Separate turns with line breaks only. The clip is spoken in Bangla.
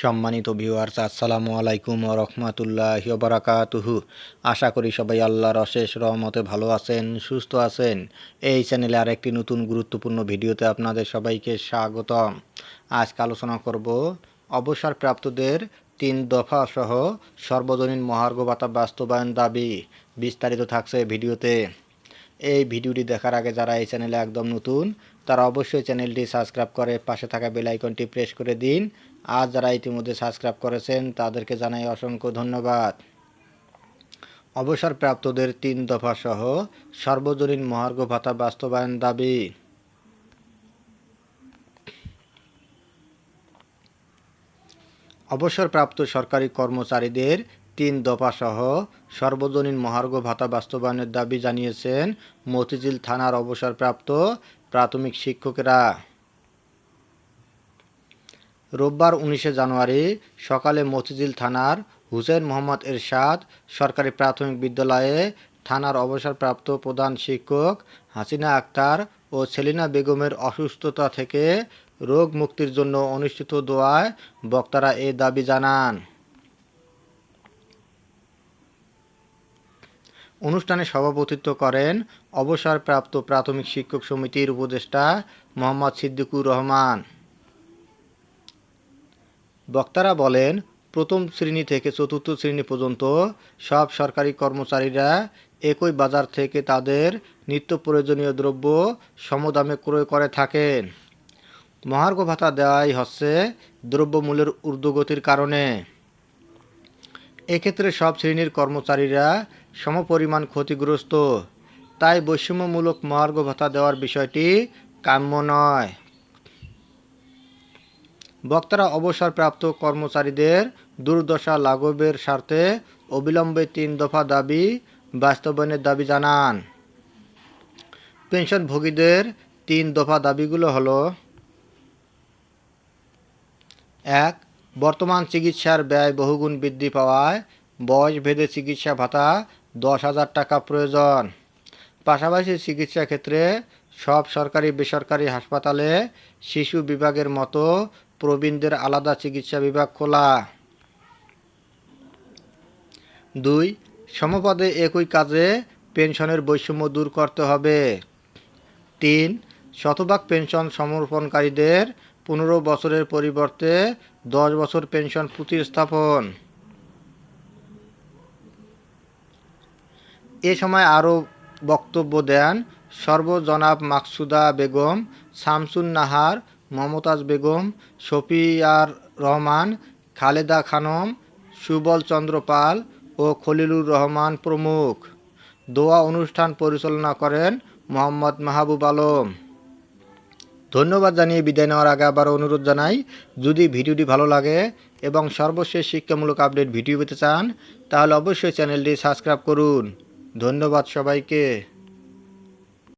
সম্মানিত ভিউয়ার্স, আসসালামু আলাইকুম ওয়া রাহমাতুল্লাহি ওয়া বারাকাতুহু। আশা করি সবাই আল্লাহর অশেষ রহমতে ভালো আছেন, সুস্থ আছেন। এই চ্যানেলে আরেকটি নতুন গুরুত্বপূর্ণ ভিডিওতে আপনাদের সবাইকে স্বাগতম। আজকে আলোচনা করব অবসরপ্রাপ্তদের ৩ দফা সহ সর্বজনীন মহার্ঘ ভাতা বাস্তবায়ন দাবি। বিস্তারিত থাকছে ভিডিওতে। এই ভিডিওটি দেখার আগে যারা এই চ্যানেলে একদম নতুন তারা অবশ্যই চ্যানেলটি সাবস্ক্রাইব করে পাশে থাকা বেল আইকনটি প্রেস করে দিন। আর যারা ইতিমধ্যে সাবস্ক্রাইব করেছেন তাদেরকে জানাই অসংখ্য ধন্যবাদ। অবসরপ্রাপ্তদের ৩ দফা সহ সর্বজনীন মহার্ঘ ভাতা বাস্তবায়ন দাবি। অবসরপ্রাপ্ত সরকারি কর্মচারীদের ৩ দফা সহ সর্বজনীন মহার্ঘ ভাতা বাস্তবায়নের দাবি জানিয়েছেন মতিঝিল থানার অবসরপ্রাপ্ত প্রাথমিক শিক্ষকেরা। রোববার ১৯ জানুয়ারি সকালে মতিঝিল থানার হুসেইন মোহাম্মদ এরশাদ সরকারি প্রাথমিক বিদ্যালয়ে থানার অবসরপ্রাপ্ত প্রধান শিক্ষক হাসিনা আক্তার ও সেলিনা বেগমের অসুস্থতা থেকে রোগ মুক্তির জন্য অনুষ্ঠিত দোয়ায় বক্তারা এ দাবি জানান। অনুষ্ঠানে সভাপতিত্ব করেন অবসরপ্রাপ্ত প্রাথমিক শিক্ষক সমিতির উপদেষ্টা মোহাম্মদ সিদ্দিকুর রহমান। বক্তারা বলেন, প্রথম শ্রেণী থেকে চতুর্থ শ্রেণী পর্যন্ত সব সরকারি কর্মচারীরা একই বাজার থেকে তাদের নিত্য প্রয়োজনীয় দ্রব্য সমদামে ক্রয় করে থাকেন। মহার্ঘ ভাতা দেওয়াই হচ্ছে দ্রব্যমূল্যের ঊর্ধ্বগতির কারণে। এক্ষেত্রে সব শ্রেণীর কর্মচারীরা সমপরিমাণ ক্ষতিগ্রস্ত, তাই বৈষম্যমূলক মহার্ঘ ভাতা দেওয়ার বিষয়টি কাম্য নয়। বক্তারা অবসরপ্রাপ্ত কর্মচারীদের দুর্দশা লাঘবের স্বার্থে অবিলম্বে ৩ দফা দাবি বাস্তবায়নের দাবি জানান। পেনশনভোগীদের ৩ দফা দাবিগুলো হলো: ১. বর্তমান চিকিৎসার ব্যয় বহুগুণ বৃদ্ধি পাওয়ায় বয়সভেদে চিকিৎসা ভাতা ১০,০০০ টাকা প্রয়োজন। পাশাপাশি চিকিৎসা ক্ষেত্রে সব সরকারি বেসরকারি হাসপাতালে শিশু বিভাগের মতো প্রবীণদের আলাদা চিকিৎসা বিভাগ খোলা। ২. সমপদে একই কাজে পেনশনের বৈষম্য দূর করতে হবে। ৩. শতভাগ পেনশন সমর্পণকারীদের ১৫ বছরের পরিবর্তে ১০ বছর পেনশন প্রতিস্থাপন। এ সময় আরও বক্তব্য দেন সর্বজনাব মাকসুদা বেগম, শামসুন নাহার, মমতাজ বেগম, শফিয়ার রহমান, খালেদা খানম, সুবল চন্দ্র পাল ও খলিলুর রহমান প্রমুখ। দোয়া অনুষ্ঠান পরিচালনা করেন মোহাম্মদ মাহবুব আলম। ধন্যবাদ জানিয়ে বিদায় নেওয়ার আগে আবার অনুরোধ জানাই, যদি ভিডিওটি ভালো লাগে এবং সর্বশেষ শিক্ষামূলক আপডেট ভিডিও পেতে চান তাহলে অবশ্যই চ্যানেলটি সাবস্ক্রাইব করুন। ধন্যবাদ সবাইকে।